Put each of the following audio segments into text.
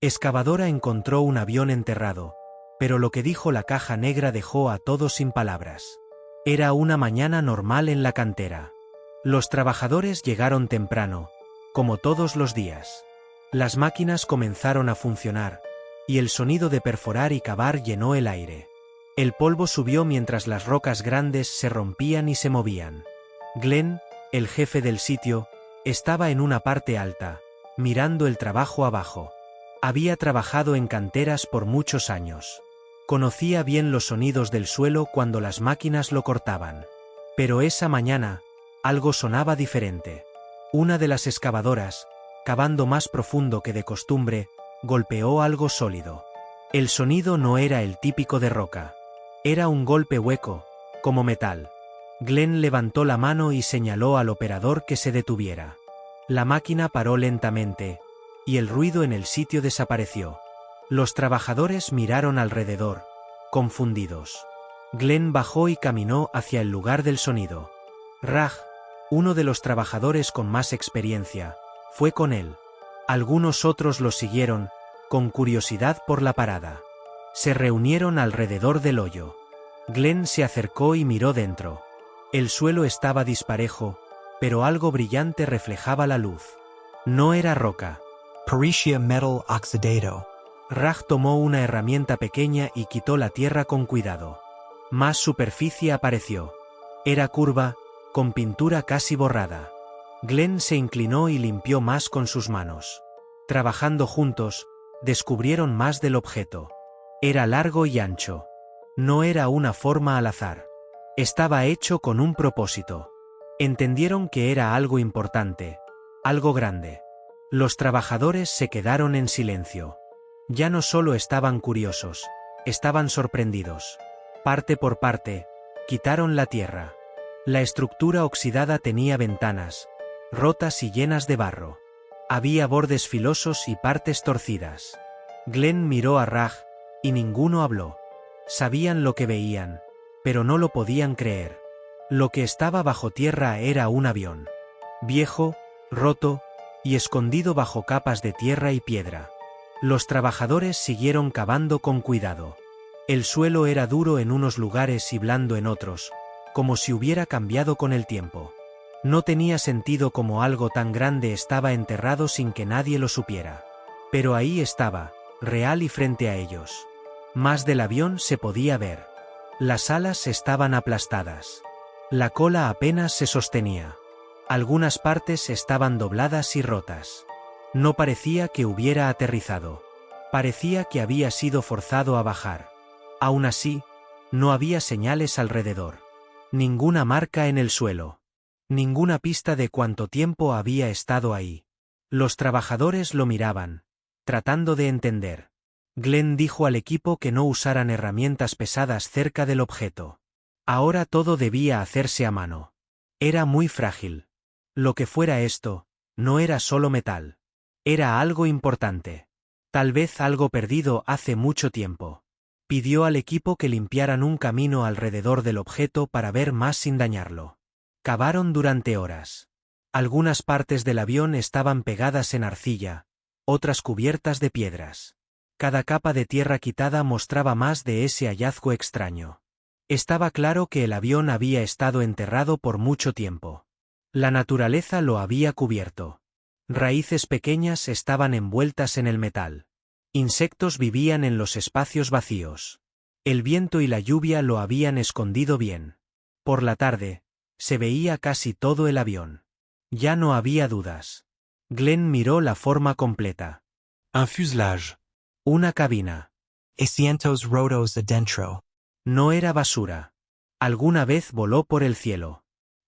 Excavadora encontró un avión enterrado, pero lo que dijo la caja negra dejó a todos sin palabras. Era una mañana normal en la cantera. Los trabajadores llegaron temprano, como todos los días. Las máquinas comenzaron a funcionar, y el sonido de perforar y cavar llenó el aire. El polvo subió mientras las rocas grandes se rompían y se movían. Glenn, el jefe del sitio, estaba en una parte alta, mirando el trabajo abajo. Había trabajado en canteras por muchos años. Conocía bien los sonidos del suelo cuando las máquinas lo cortaban. Pero esa mañana, algo sonaba diferente. Una de las excavadoras, cavando más profundo que de costumbre, golpeó algo sólido. El sonido no era el típico de roca. Era un golpe hueco, como metal. Glenn levantó la mano y señaló al operador que se detuviera. La máquina paró lentamente, y el ruido en el sitio desapareció. Los trabajadores miraron alrededor, confundidos. Glenn bajó y caminó hacia el lugar del sonido. Raj, uno de los trabajadores con más experiencia, fue con él. Algunos otros lo siguieron, con curiosidad por la parada. Se reunieron alrededor del hoyo. Glenn se acercó y miró dentro. El suelo estaba disparejo, pero algo brillante reflejaba la luz. No era roca. Peritia metal oxidato. Raj tomó una herramienta pequeña y quitó la tierra con cuidado. Más superficie apareció. Era curva, con pintura casi borrada. Glenn se inclinó y limpió más con sus manos. Trabajando juntos, descubrieron más del objeto. Era largo y ancho. No era una forma al azar. Estaba hecho con un propósito. Entendieron que era algo importante, algo grande. Los trabajadores se quedaron en silencio. Ya no solo estaban curiosos, estaban sorprendidos. Parte por parte, quitaron la tierra. La estructura oxidada tenía ventanas, rotas y llenas de barro. Había bordes filosos y partes torcidas. Glenn miró a Raj, y ninguno habló. Sabían lo que veían, pero no lo podían creer. Lo que estaba bajo tierra era un avión. Viejo, roto, y escondido bajo capas de tierra y piedra. Los trabajadores siguieron cavando con cuidado. El suelo era duro en unos lugares y blando en otros, como si hubiera cambiado con el tiempo. No tenía sentido cómo algo tan grande estaba enterrado sin que nadie lo supiera. Pero ahí estaba, real y frente a ellos. Más del avión se podía ver. Las alas estaban aplastadas. La cola apenas se sostenía. Algunas partes estaban dobladas y rotas. No parecía que hubiera aterrizado. Parecía que había sido forzado a bajar. Aún así, no había señales alrededor. Ninguna marca en el suelo. Ninguna pista de cuánto tiempo había estado ahí. Los trabajadores lo miraban, tratando de entender. Glenn dijo al equipo que no usaran herramientas pesadas cerca del objeto. Ahora todo debía hacerse a mano. Era muy frágil. Lo que fuera esto, no era solo metal. Era algo importante. Tal vez algo perdido hace mucho tiempo. Pidió al equipo que limpiaran un camino alrededor del objeto para ver más sin dañarlo. Cavaron durante horas. Algunas partes del avión estaban pegadas en arcilla, otras cubiertas de piedras. Cada capa de tierra quitada mostraba más de ese hallazgo extraño. Estaba claro que el avión había estado enterrado por mucho tiempo. La naturaleza lo había cubierto. Raíces pequeñas estaban envueltas en el metal. Insectos vivían en los espacios vacíos. El viento y la lluvia lo habían escondido bien. Por la tarde, se veía casi todo el avión. Ya no había dudas. Glenn miró la forma completa. Un fuselage. Una cabina. Asientos rotos adentro. No era basura. Alguna vez voló por el cielo.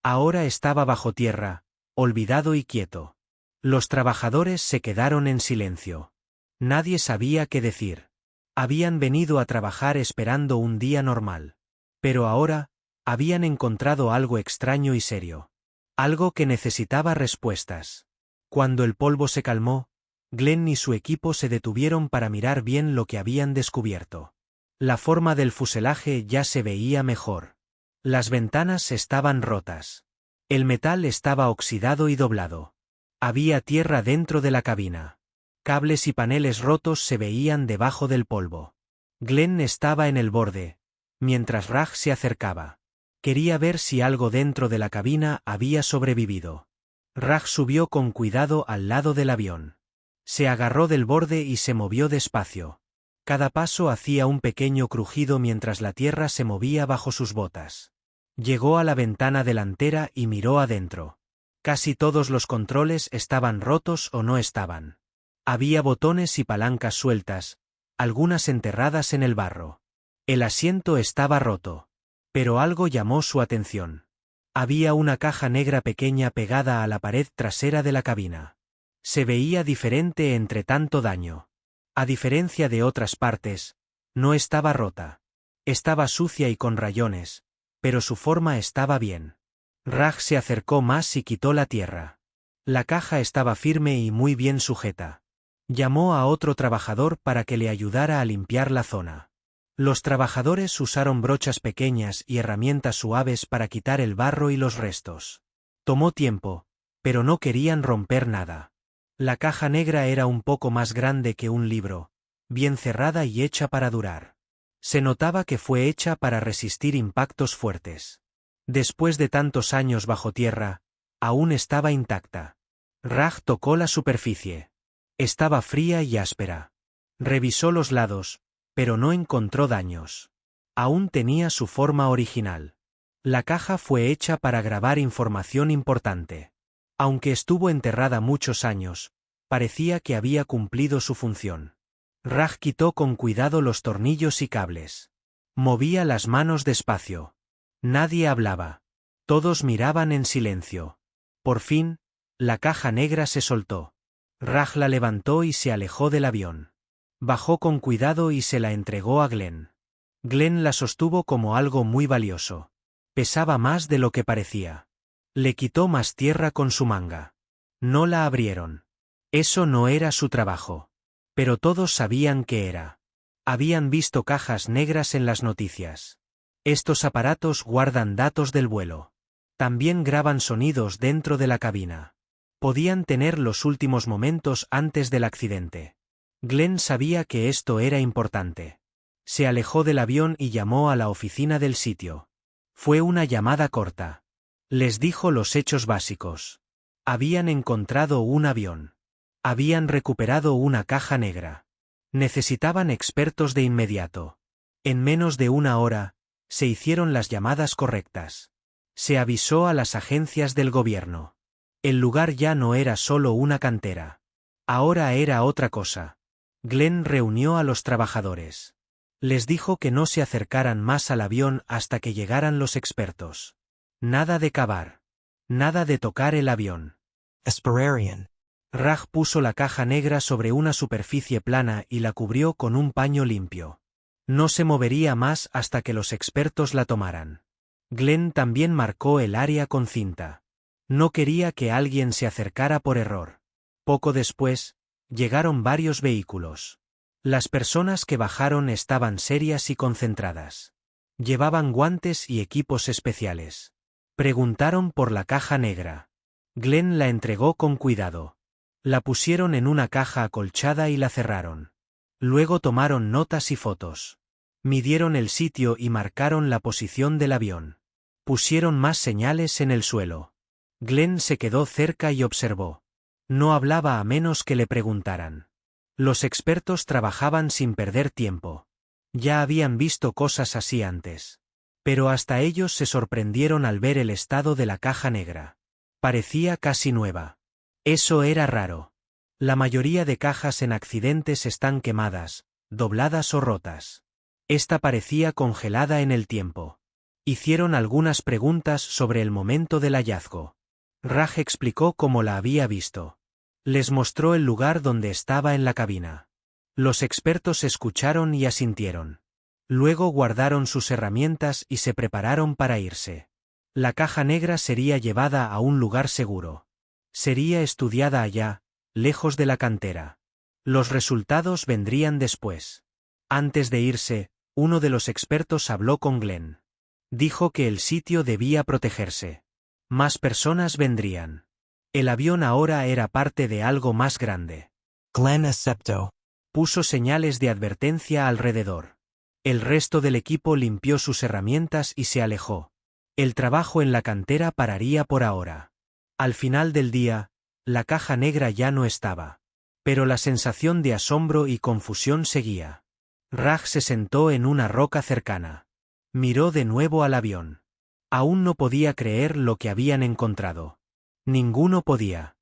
Ahora estaba bajo tierra, olvidado y quieto. Los trabajadores se quedaron en silencio. Nadie sabía qué decir. Habían venido a trabajar esperando un día normal. Pero ahora, habían encontrado algo extraño y serio. Algo que necesitaba respuestas. Cuando el polvo se calmó, Glenn y su equipo se detuvieron para mirar bien lo que habían descubierto. La forma del fuselaje ya se veía mejor. Las ventanas estaban rotas. El metal estaba oxidado y doblado. Había tierra dentro de la cabina. Cables y paneles rotos se veían debajo del polvo. Glenn estaba en el borde, mientras Raj se acercaba. Quería ver si algo dentro de la cabina había sobrevivido. Raj subió con cuidado al lado del avión. Se agarró del borde y se movió despacio. Cada paso hacía un pequeño crujido mientras la tierra se movía bajo sus botas. Llegó a la ventana delantera y miró adentro. Casi todos los controles estaban rotos o no estaban. Había botones y palancas sueltas, algunas enterradas en el barro. El asiento estaba roto. Pero algo llamó su atención. Había una caja negra pequeña pegada a la pared trasera de la cabina. Se veía diferente entre tanto daño. A diferencia de otras partes, no estaba rota. Estaba sucia y con rayones, pero su forma estaba bien. Raj se acercó más y quitó la tierra. La caja estaba firme y muy bien sujeta. Llamó a otro trabajador para que le ayudara a limpiar la zona. Los trabajadores usaron brochas pequeñas y herramientas suaves para quitar el barro y los restos. Tomó tiempo, pero no querían romper nada. La caja negra era un poco más grande que un libro, bien cerrada y hecha para durar. Se notaba que fue hecha para resistir impactos fuertes. Después de tantos años bajo tierra, aún estaba intacta. Raj tocó la superficie. Estaba fría y áspera. Revisó los lados, pero no encontró daños. Aún tenía su forma original. La caja fue hecha para grabar información importante. Aunque estuvo enterrada muchos años, parecía que había cumplido su función. Raj quitó con cuidado los tornillos y cables. Movía las manos despacio. Nadie hablaba. Todos miraban en silencio. Por fin, la caja negra se soltó. Raj la levantó y se alejó del avión. Bajó con cuidado y se la entregó a Glenn. Glenn la sostuvo como algo muy valioso. Pesaba más de lo que parecía. Le quitó más tierra con su manga. No la abrieron. Eso no era su trabajo. Pero todos sabían que era. Habían visto cajas negras en las noticias. Estos aparatos guardan datos del vuelo. También graban sonidos dentro de la cabina. Podían tener los últimos momentos antes del accidente. Glenn sabía que esto era importante. Se alejó del avión y llamó a la oficina del sitio. Fue una llamada corta. Les dijo los hechos básicos. Habían encontrado un avión. Habían recuperado una caja negra. Necesitaban expertos de inmediato. En menos de una hora, se hicieron las llamadas correctas. Se avisó a las agencias del gobierno. El lugar ya no era solo una cantera. Ahora era otra cosa. Glenn reunió a los trabajadores. Les dijo que no se acercaran más al avión hasta que llegaran los expertos. Nada de cavar. Nada de tocar el avión. Asperarian. Raj puso la caja negra sobre una superficie plana y la cubrió con un paño limpio. No se movería más hasta que los expertos la tomaran. Glenn también marcó el área con cinta. No quería que alguien se acercara por error. Poco después, llegaron varios vehículos. Las personas que bajaron estaban serias y concentradas. Llevaban guantes y equipos especiales. Preguntaron por la caja negra. Glenn la entregó con cuidado. La pusieron en una caja acolchada y la cerraron. Luego tomaron notas y fotos. Midieron el sitio y marcaron la posición del avión. Pusieron más señales en el suelo. Glenn se quedó cerca y observó. No hablaba a menos que le preguntaran. Los expertos trabajaban sin perder tiempo. Ya habían visto cosas así antes. Pero hasta ellos se sorprendieron al ver el estado de la caja negra. Parecía casi nueva. Eso era raro. La mayoría de cajas en accidentes están quemadas, dobladas o rotas. Esta parecía congelada en el tiempo. Hicieron algunas preguntas sobre el momento del hallazgo. Raj explicó cómo la había visto. Les mostró el lugar donde estaba en la cabina. Los expertos escucharon y asintieron. Luego guardaron sus herramientas y se prepararon para irse. La caja negra sería llevada a un lugar seguro. Sería estudiada allá, lejos de la cantera. Los resultados vendrían después. Antes de irse, uno de los expertos habló con Glenn. Dijo que el sitio debía protegerse. Más personas vendrían. El avión ahora era parte de algo más grande. Glenn aceptó. Puso señales de advertencia alrededor. El resto del equipo limpió sus herramientas y se alejó. El trabajo en la cantera pararía por ahora. Al final del día, la caja negra ya no estaba. Pero la sensación de asombro y confusión seguía. Raj se sentó en una roca cercana. Miró de nuevo al avión. Aún no podía creer lo que habían encontrado. Ninguno podía.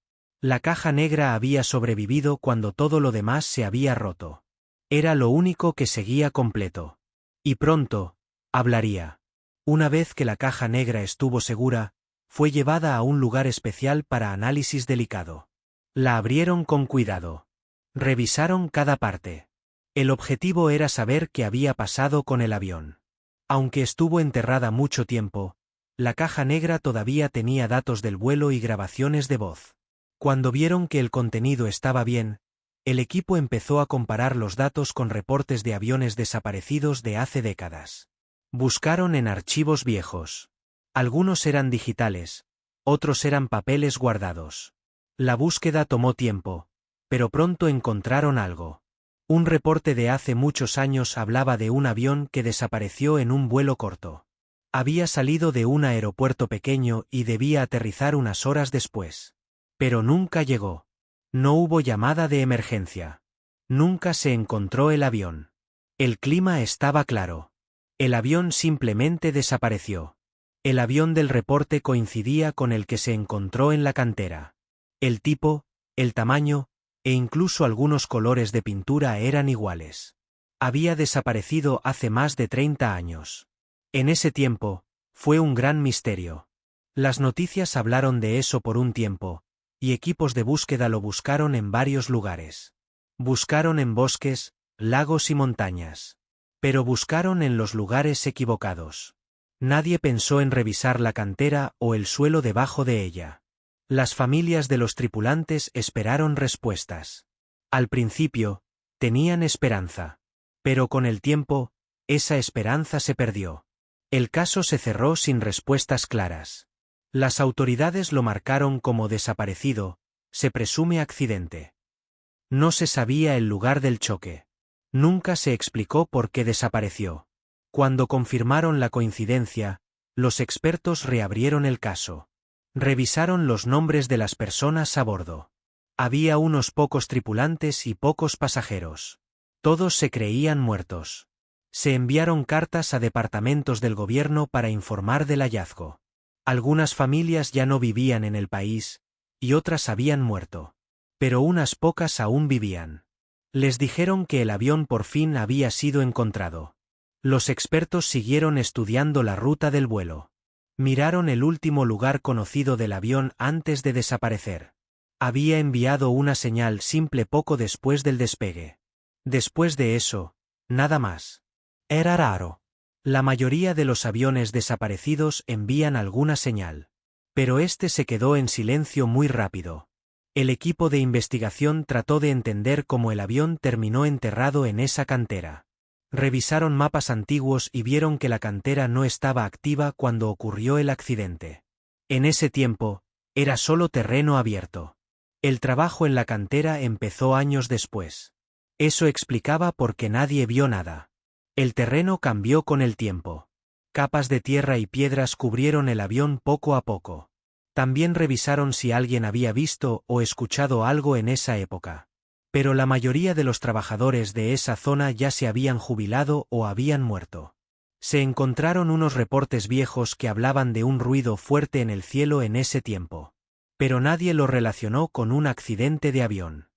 La caja negra había sobrevivido cuando todo lo demás se había roto. Era lo único que seguía completo. Y pronto, hablaría. Una vez que la caja negra estuvo segura, fue llevada a un lugar especial para análisis delicado. La abrieron con cuidado. Revisaron cada parte. El objetivo era saber qué había pasado con el avión. Aunque estuvo enterrada mucho tiempo, la caja negra todavía tenía datos del vuelo y grabaciones de voz. Cuando vieron que el contenido estaba bien, el equipo empezó a comparar los datos con reportes de aviones desaparecidos de hace décadas. Buscaron en archivos viejos. Algunos eran digitales, otros eran papeles guardados. La búsqueda tomó tiempo, pero pronto encontraron algo. Un reporte de hace muchos años hablaba de un avión que desapareció en un vuelo corto. Había salido de un aeropuerto pequeño y debía aterrizar unas horas después. Pero nunca llegó. No hubo llamada de emergencia. Nunca se encontró el avión. El clima estaba claro. El avión simplemente desapareció. El avión del reporte coincidía con el que se encontró en la cantera. El tipo, el tamaño, e incluso algunos colores de pintura eran iguales. Había desaparecido hace más de 30 años. En ese tiempo, fue un gran misterio. Las noticias hablaron de eso por un tiempo, y equipos de búsqueda lo buscaron en varios lugares. Buscaron en bosques, lagos y montañas. Pero buscaron en los lugares equivocados. Nadie pensó en revisar la cantera o el suelo debajo de ella. Las familias de los tripulantes esperaron respuestas. Al principio, tenían esperanza. Pero con el tiempo, esa esperanza se perdió. El caso se cerró sin respuestas claras. Las autoridades lo marcaron como desaparecido, se presume accidente. No se sabía el lugar del choque. Nunca se explicó por qué desapareció. Cuando confirmaron la coincidencia, los expertos reabrieron el caso. Revisaron los nombres de las personas a bordo. Había unos pocos tripulantes y pocos pasajeros. Todos se creían muertos. Se enviaron cartas a departamentos del gobierno para informar del hallazgo. Algunas familias ya no vivían en el país, y otras habían muerto. Pero unas pocas aún vivían. Les dijeron que el avión por fin había sido encontrado. Los expertos siguieron estudiando la ruta del vuelo. Miraron el último lugar conocido del avión antes de desaparecer. Había enviado una señal simple poco después del despegue. Después de eso, nada más. Era raro. La mayoría de los aviones desaparecidos envían alguna señal. Pero este se quedó en silencio muy rápido. El equipo de investigación trató de entender cómo el avión terminó enterrado en esa cantera. Revisaron mapas antiguos y vieron que la cantera no estaba activa cuando ocurrió el accidente. En ese tiempo, era solo terreno abierto. El trabajo en la cantera empezó años después. Eso explicaba por qué nadie vio nada. El terreno cambió con el tiempo. Capas de tierra y piedras cubrieron el avión poco a poco. También revisaron si alguien había visto o escuchado algo en esa época. Pero la mayoría de los trabajadores de esa zona ya se habían jubilado o habían muerto. Se encontraron unos reportes viejos que hablaban de un ruido fuerte en el cielo en ese tiempo. Pero nadie lo relacionó con un accidente de avión.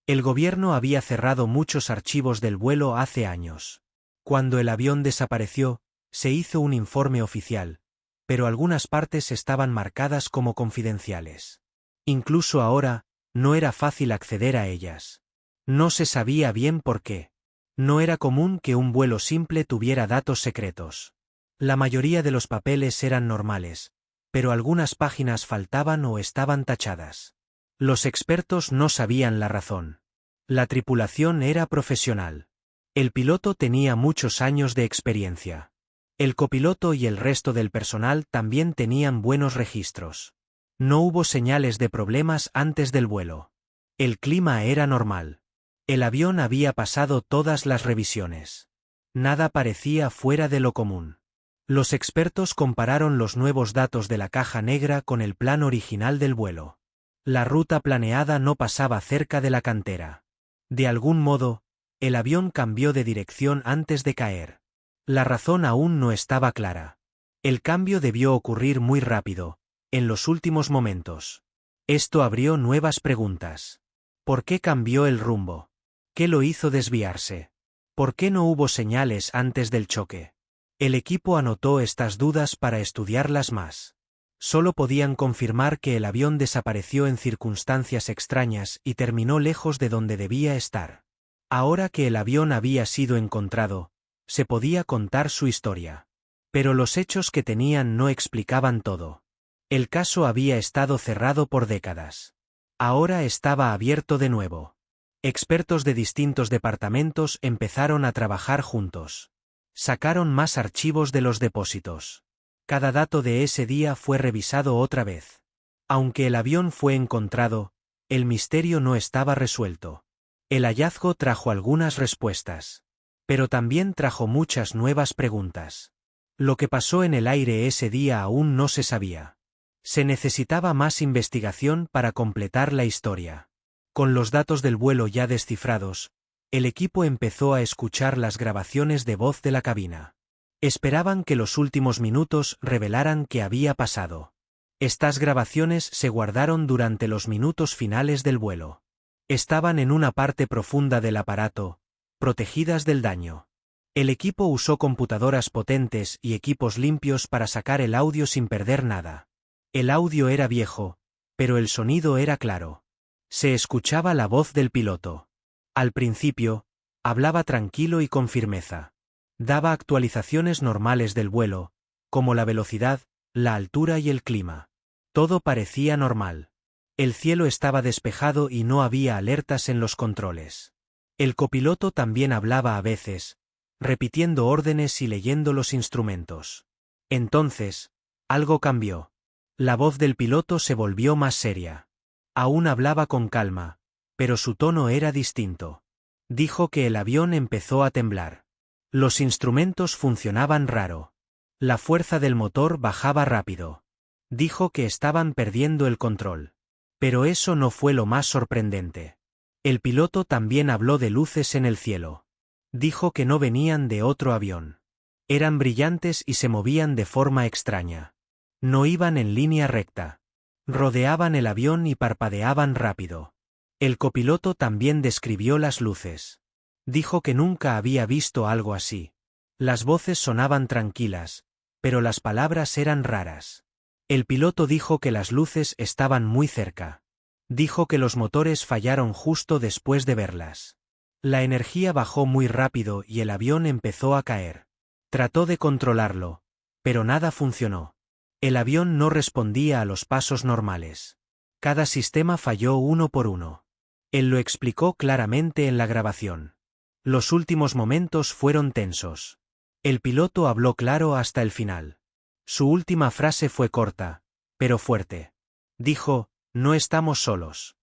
El gobierno había cerrado muchos archivos del vuelo hace años. Cuando el avión desapareció, se hizo un informe oficial, pero algunas partes estaban marcadas como confidenciales. Incluso ahora, no era fácil acceder a ellas. No se sabía bien por qué. No era común que un vuelo simple tuviera datos secretos. La mayoría de los papeles eran normales, pero algunas páginas faltaban o estaban tachadas. Los expertos no sabían la razón. La tripulación era profesional. El piloto tenía muchos años de experiencia. El copiloto y el resto del personal también tenían buenos registros. No hubo señales de problemas antes del vuelo. El clima era normal. El avión había pasado todas las revisiones. Nada parecía fuera de lo común. Los expertos compararon los nuevos datos de la caja negra con el plan original del vuelo. La ruta planeada no pasaba cerca de la cantera. De algún modo, el avión cambió de dirección antes de caer. La razón aún no estaba clara. El cambio debió ocurrir muy rápido, en los últimos momentos. Esto abrió nuevas preguntas. ¿Por qué cambió el rumbo? ¿Qué lo hizo desviarse? ¿Por qué no hubo señales antes del choque? El equipo anotó estas dudas para estudiarlas más. Solo podían confirmar que el avión desapareció en circunstancias extrañas y terminó lejos de donde debía estar. Ahora que el avión había sido encontrado, se podía contar su historia. Pero los hechos que tenían no explicaban todo. El caso había estado cerrado por décadas. Ahora estaba abierto de nuevo. Expertos de distintos departamentos empezaron a trabajar juntos. Sacaron más archivos de los depósitos. Cada dato de ese día fue revisado otra vez. Aunque el avión fue encontrado, el misterio no estaba resuelto. El hallazgo trajo algunas respuestas. Pero también trajo muchas nuevas preguntas. Lo que pasó en el aire ese día aún no se sabía. Se necesitaba más investigación para completar la historia. Con los datos del vuelo ya descifrados, el equipo empezó a escuchar las grabaciones de voz de la cabina. Esperaban que los últimos minutos revelaran qué había pasado. Estas grabaciones se guardaron durante los minutos finales del vuelo. Estaban en una parte profunda del aparato, protegidas del daño. El equipo usó computadoras potentes y equipos limpios para sacar el audio sin perder nada. El audio era viejo, pero el sonido era claro. Se escuchaba la voz del piloto. Al principio, hablaba tranquilo y con firmeza. Daba actualizaciones normales del vuelo, como la velocidad, la altura y el clima. Todo parecía normal. El cielo estaba despejado y no había alertas en los controles. El copiloto también hablaba a veces, repitiendo órdenes y leyendo los instrumentos. Entonces, algo cambió. La voz del piloto se volvió más seria. Aún hablaba con calma, pero su tono era distinto. Dijo que el avión empezó a temblar. Los instrumentos funcionaban raro. La fuerza del motor bajaba rápido. Dijo que estaban perdiendo el control. Pero eso no fue lo más sorprendente. El piloto también habló de luces en el cielo. Dijo que no venían de otro avión. Eran brillantes y se movían de forma extraña. No iban en línea recta. Rodeaban el avión y parpadeaban rápido. El copiloto también describió las luces. Dijo que nunca había visto algo así. Las voces sonaban tranquilas, pero las palabras eran raras. El piloto dijo que las luces estaban muy cerca. Dijo que los motores fallaron justo después de verlas. La energía bajó muy rápido y el avión empezó a caer. Trató de controlarlo, pero nada funcionó. El avión no respondía a los pasos normales. Cada sistema falló uno por uno. Él lo explicó claramente en la grabación. Los últimos momentos fueron tensos. El piloto habló claro hasta el final. Su última frase fue corta, pero fuerte. Dijo, "No estamos solos".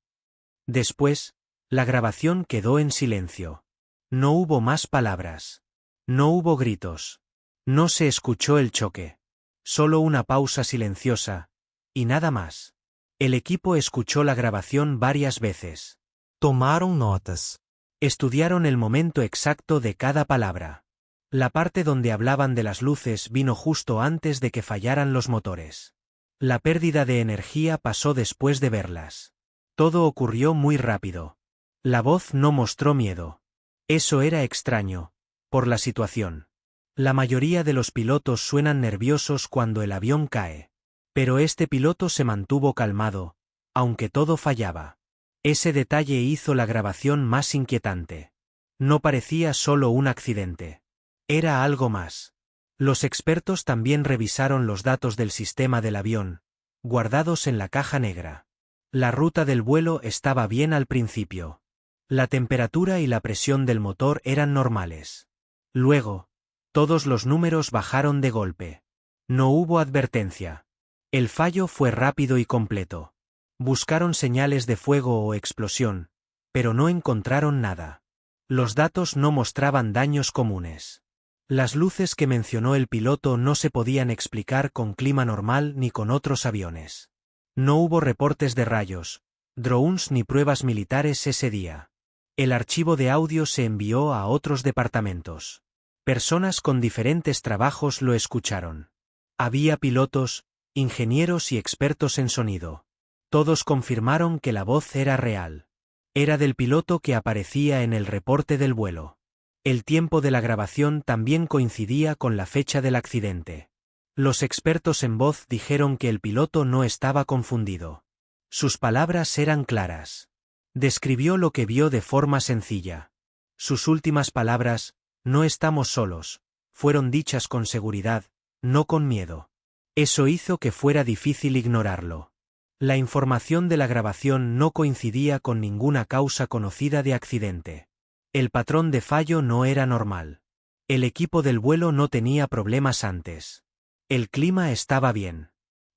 Después, la grabación quedó en silencio. No hubo más palabras. No hubo gritos. No se escuchó el choque. Solo una pausa silenciosa, y nada más. El equipo escuchó la grabación varias veces. Tomaron notas. Estudiaron el momento exacto de cada palabra. La parte donde hablaban de las luces vino justo antes de que fallaran los motores. La pérdida de energía pasó después de verlas. Todo ocurrió muy rápido. La voz no mostró miedo. Eso era extraño, por la situación. La mayoría de los pilotos suenan nerviosos cuando el avión cae. Pero este piloto se mantuvo calmado, aunque todo fallaba. Ese detalle hizo la grabación más inquietante. No parecía solo un accidente. Era algo más. Los expertos también revisaron los datos del sistema del avión, guardados en la caja negra. La ruta del vuelo estaba bien al principio. La temperatura y la presión del motor eran normales. Luego, todos los números bajaron de golpe. No hubo advertencia. El fallo fue rápido y completo. Buscaron señales de fuego o explosión, pero no encontraron nada. Los datos no mostraban daños comunes. Las luces que mencionó el piloto no se podían explicar con clima normal ni con otros aviones. No hubo reportes de rayos, drones ni pruebas militares ese día. El archivo de audio se envió a otros departamentos. Personas con diferentes trabajos lo escucharon. Había pilotos, ingenieros y expertos en sonido. Todos confirmaron que la voz era real. Era del piloto que aparecía en el reporte del vuelo. El tiempo de la grabación también coincidía con la fecha del accidente. Los expertos en voz dijeron que el piloto no estaba confundido. Sus palabras eran claras. Describió lo que vio de forma sencilla. Sus últimas palabras, "No estamos solos", fueron dichas con seguridad, no con miedo. Eso hizo que fuera difícil ignorarlo. La información de la grabación no coincidía con ninguna causa conocida de accidente. El patrón de fallo no era normal. El equipo del vuelo no tenía problemas antes. El clima estaba bien.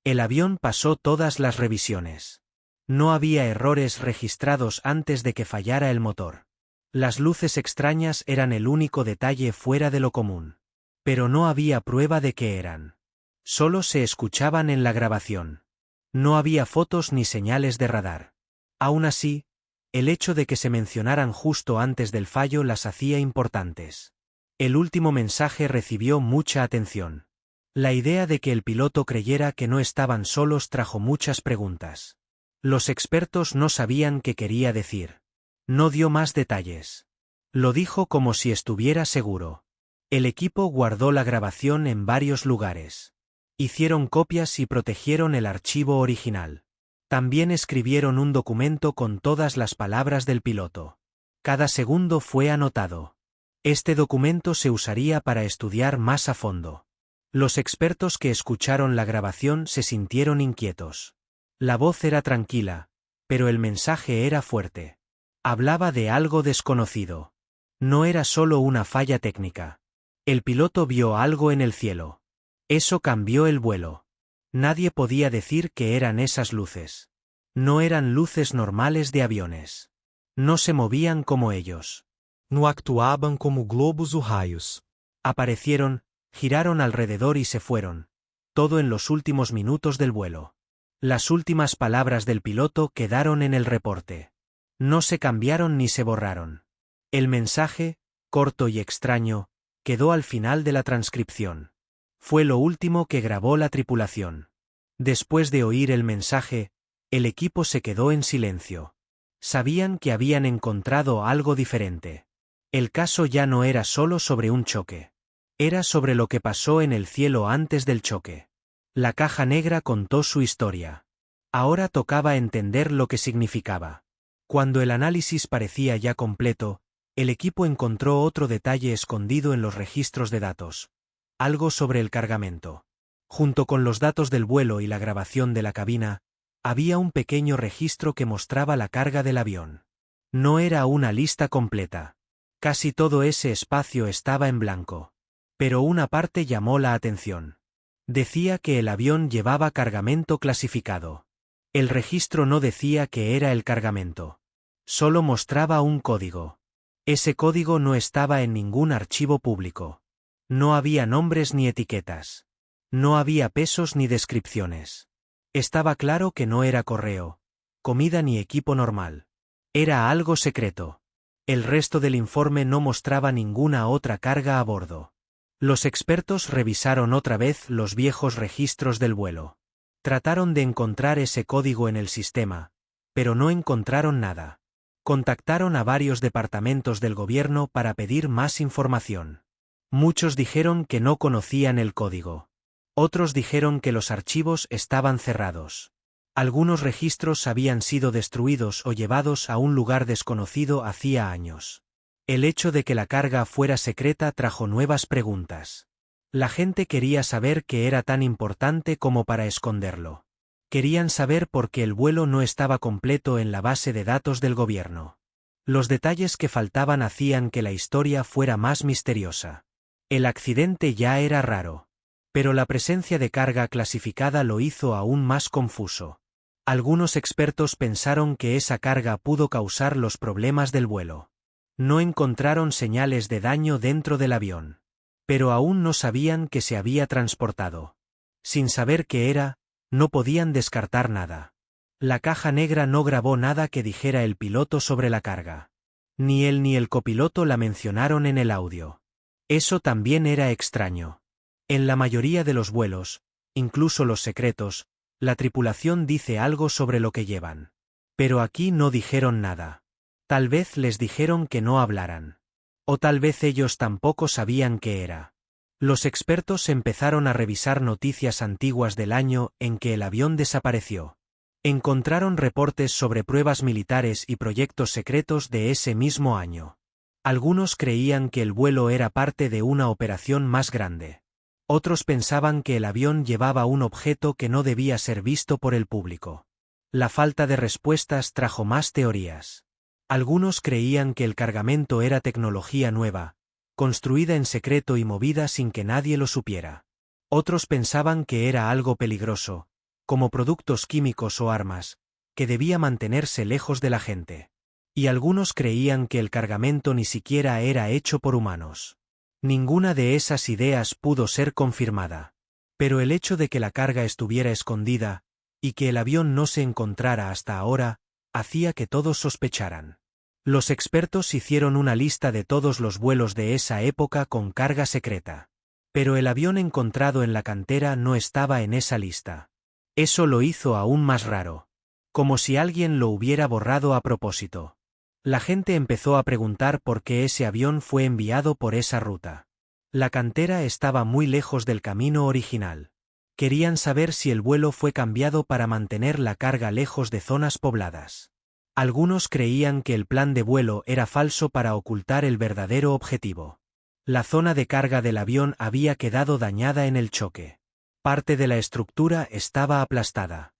El avión pasó todas las revisiones. No había errores registrados antes de que fallara el motor. Las luces extrañas eran el único detalle fuera de lo común. Pero no había prueba de que eran. Solo se escuchaban en la grabación. No había fotos ni señales de radar. Aún así, el hecho de que se mencionaran justo antes del fallo las hacía importantes. El último mensaje recibió mucha atención. La idea de que el piloto creyera que no estaban solos trajo muchas preguntas. Los expertos no sabían qué quería decir. No dio más detalles. Lo dijo como si estuviera seguro. El equipo guardó la grabación en varios lugares. Hicieron copias y protegieron el archivo original. También escribieron un documento con todas las palabras del piloto. Cada segundo fue anotado. Este documento se usaría para estudiar más a fondo. Los expertos que escucharon la grabación se sintieron inquietos. La voz era tranquila, pero el mensaje era fuerte. Hablaba de algo desconocido. No era solo una falla técnica. El piloto vio algo en el cielo. Eso cambió el vuelo. Nadie podía decir que eran esas luces. No eran luces normales de aviones. No se movían como ellos. No actuaban como globos o raios. Aparecieron, giraron alrededor y se fueron. Todo en los últimos minutos del vuelo. Las últimas palabras del piloto quedaron en el reporte. No se cambiaron ni se borraron. El mensaje, corto y extraño, quedó al final de la transcripción. Fue lo último que grabó la tripulación. Después de oír el mensaje, el equipo se quedó en silencio. Sabían que habían encontrado algo diferente. El caso ya no era solo sobre un choque. Era sobre lo que pasó en el cielo antes del choque. La caja negra contó su historia. Ahora tocaba entender lo que significaba. Cuando el análisis parecía ya completo, el equipo encontró otro detalle escondido en los registros de datos. Algo sobre el cargamento. Junto con los datos del vuelo y la grabación de la cabina, había un pequeño registro que mostraba la carga del avión. No era una lista completa. Casi todo ese espacio estaba en blanco. Pero una parte llamó la atención. Decía que el avión llevaba cargamento clasificado. El registro no decía que era el cargamento. Solo mostraba un código. Ese código no estaba en ningún archivo público. No había nombres ni etiquetas. No había pesos ni descripciones. Estaba claro que no era correo, comida ni equipo normal. Era algo secreto. El resto del informe no mostraba ninguna otra carga a bordo. Los expertos revisaron otra vez los viejos registros del vuelo. Trataron de encontrar ese código en el sistema, pero no encontraron nada. Contactaron a varios departamentos del gobierno para pedir más información. Muchos dijeron que no conocían el código. Otros dijeron que los archivos estaban cerrados. Algunos registros habían sido destruidos o llevados a un lugar desconocido hacía años. El hecho de que la carga fuera secreta trajo nuevas preguntas. La gente quería saber qué era tan importante como para esconderlo. Querían saber por qué el vuelo no estaba completo en la base de datos del gobierno. Los detalles que faltaban hacían que la historia fuera más misteriosa. El accidente ya era raro. Pero la presencia de carga clasificada lo hizo aún más confuso. Algunos expertos pensaron que esa carga pudo causar los problemas del vuelo. No encontraron señales de daño dentro del avión. Pero aún no sabían que se había transportado. Sin saber qué era, no podían descartar nada. La caja negra no grabó nada que dijera el piloto sobre la carga. Ni él ni el copiloto la mencionaron en el audio. Eso también era extraño. En la mayoría de los vuelos, incluso los secretos, la tripulación dice algo sobre lo que llevan. Pero aquí no dijeron nada. Tal vez les dijeron que no hablaran. O tal vez ellos tampoco sabían qué era. Los expertos empezaron a revisar noticias antiguas del año en que el avión desapareció. Encontraron reportes sobre pruebas militares y proyectos secretos de ese mismo año. Algunos creían que el vuelo era parte de una operación más grande. Otros pensaban que el avión llevaba un objeto que no debía ser visto por el público. La falta de respuestas trajo más teorías. Algunos creían que el cargamento era tecnología nueva, construida en secreto y movida sin que nadie lo supiera. Otros pensaban que era algo peligroso, como productos químicos o armas, que debía mantenerse lejos de la gente. Y algunos creían que el cargamento ni siquiera era hecho por humanos. Ninguna de esas ideas pudo ser confirmada. Pero el hecho de que la carga estuviera escondida, y que el avión no se encontrara hasta ahora, hacía que todos sospecharan. Los expertos hicieron una lista de todos los vuelos de esa época con carga secreta. Pero el avión encontrado en la cantera no estaba en esa lista. Eso lo hizo aún más raro. Como si alguien lo hubiera borrado a propósito. La gente empezó a preguntar por qué ese avión fue enviado por esa ruta. La cantera estaba muy lejos del camino original. Querían saber si el vuelo fue cambiado para mantener la carga lejos de zonas pobladas. Algunos creían que el plan de vuelo era falso para ocultar el verdadero objetivo. La zona de carga del avión había quedado dañada en el choque. Parte de la estructura estaba aplastada.